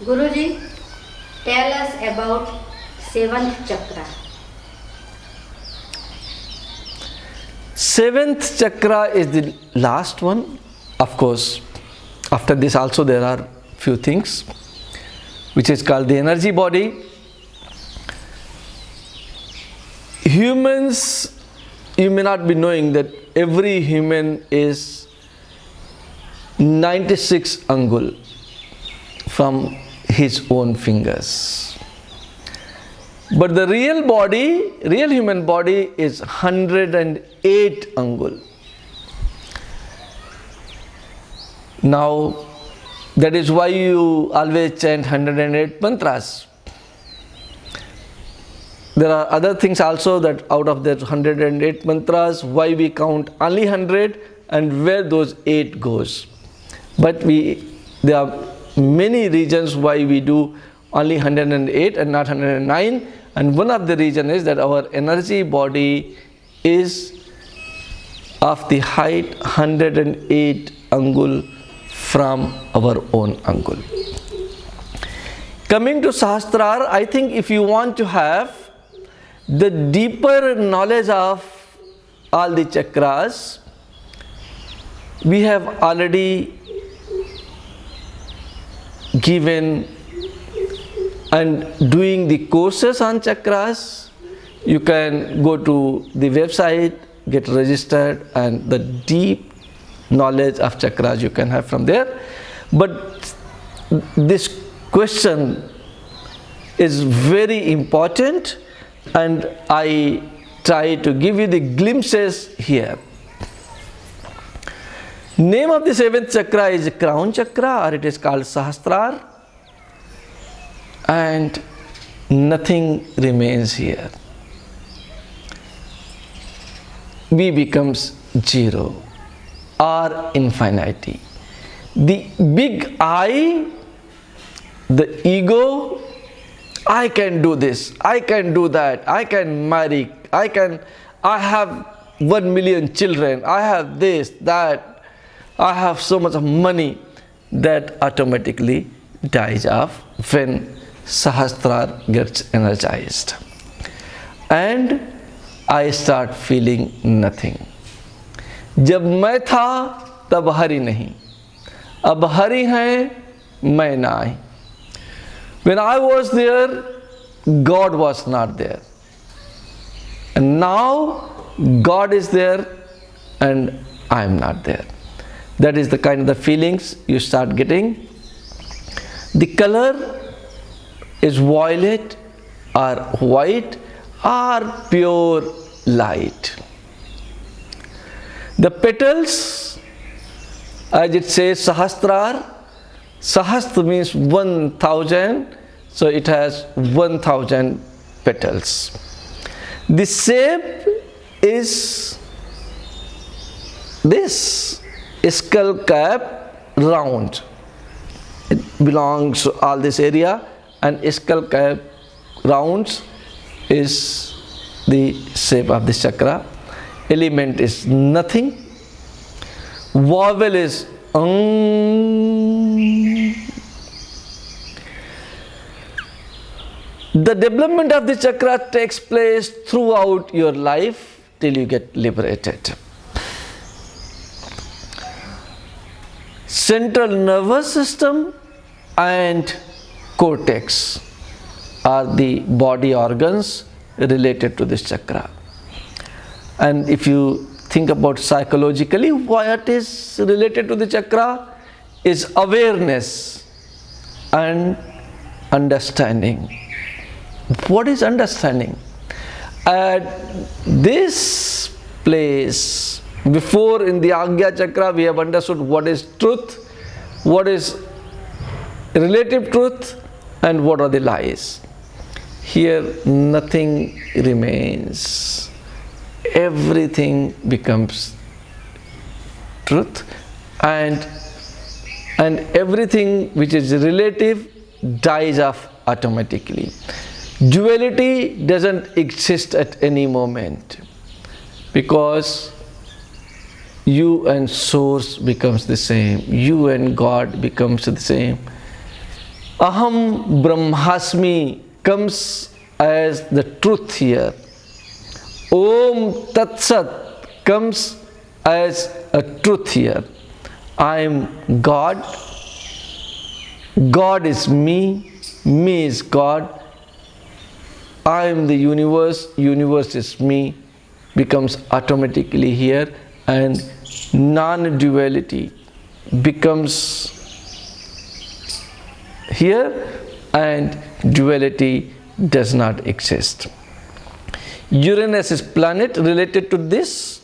Guruji, tell us about seventh chakra. Seventh chakra is the last one. Of course, after this also there are few things, which is called the energy body. Humans, you may not be knowing that every human is 96 angul from his own fingers. But the real body, real human body is 108 angul. Now, that is why you always chant 108 mantras. There are other things also, that out of that 108 mantras, why we count only 100 and where those 8 goes. But there are many reasons why we do only 108 and not 109, and one of the reasons is that our energy body is of the height 108 angul from our own angul. Coming to Sahasrara, I think if you want to have the deeper knowledge of all the chakras, we have already given and doing the courses on chakras. You can go to the website, get registered, and the deep knowledge of chakras you can have from there. But this question is very important, and I try to give you the glimpses here. Name of the seventh chakra is crown chakra, or it is called Sahasrara, and nothing remains here. We becomes zero or infinity. The big I, the ego, I can do this, I can do that, I can marry, I have 1 million children, I have this, that, I have so much of money, that automatically dies off when Sahasrara gets energized. And I start feeling nothing. जब मैं था तब हरि नहीं, अब हरि है मैं नहीं. When I was there, God was not there. And now God is there and I am not there. That is the kind of the feelings you start getting. The color is violet or white or pure light. The petals, as it says Sahasrara, Sahasra means 1000, so it has 1000 petals. The shape is this skull cap round. It belongs to all this area, and skull cap rounds is the shape of the chakra. Element is nothing. Vowel is The development of the chakra takes place throughout your life till you get liberated. Central nervous system and cortex are the body organs related to this chakra. And if you think about psychologically, what is related to the chakra is awareness and understanding. What is understanding? At this place, before in the Agya chakra, we have understood what is truth, what is relative truth, and what are the lies. Here nothing remains. Everything becomes truth, and everything which is relative dies off automatically. Duality doesn't exist at any moment, because you and source becomes the same, you and God becomes the same. Aham Brahmasmi comes as the truth here. Om Tat Sat comes as a truth here. I am God. God is me. Me is God. I am the universe. Universe is me. Becomes automatically here, and non-duality becomes here, and duality does not exist. Uranus is planet related to this,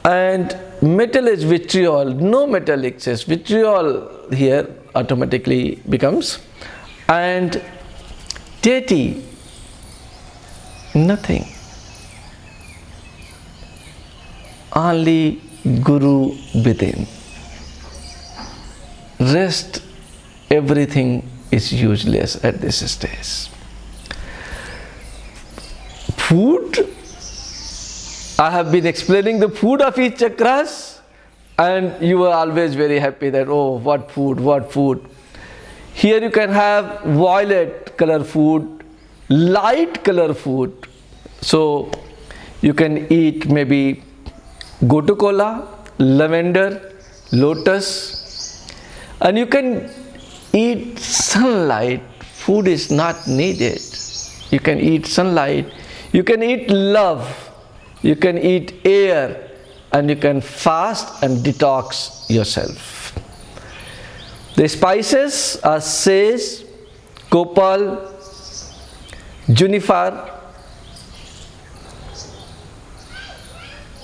and metal is vitriol. No metal exists. Vitriol here automatically becomes, and deity, nothing. Only Guru within. Rest, everything is useless at this stage. Food, I have been explaining the food of each chakras, and you are always very happy that, oh, what food, what food. Here you can have violet color food, light color food. So you can eat maybe gotu kola, lavender, lotus, and you can eat sunlight. Food is not needed. You can eat sunlight, you can eat love, you can eat air, and you can fast and detox yourself. The spices are sage, copal, juniper.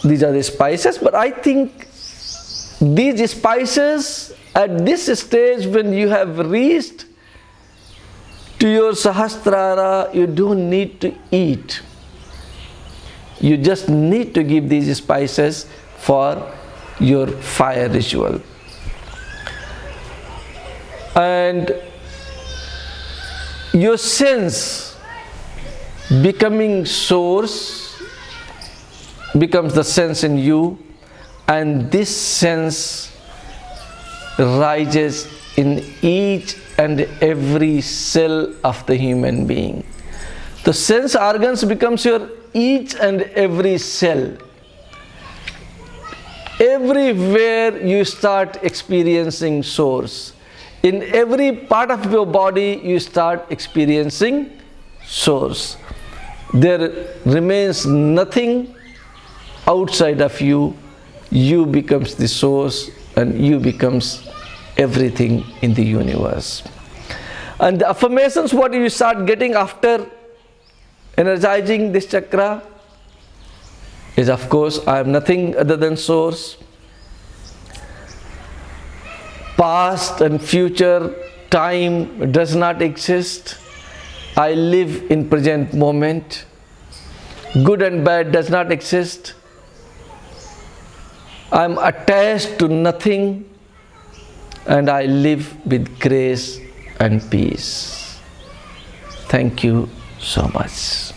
These are the spices, but I think these spices at this stage, when you have reached to your Sahasrara, you don't need to eat. You just need to give these spices for your fire ritual. And your sense becoming source becomes the sense in you, and this sense rises in each and every cell of the human being. The sense organs becomes your each and every cell. Everywhere you start experiencing source. In every part of your body you start experiencing source. There remains nothing outside of you. You becomes the source, and you becomes everything in the universe. And the affirmations what you start getting after energizing this chakra is, of course, I am nothing other than source. Past and future time does not exist. I live in present moment. Good and bad does not exist. I am attached to nothing, and I live with grace and peace. Thank you so much.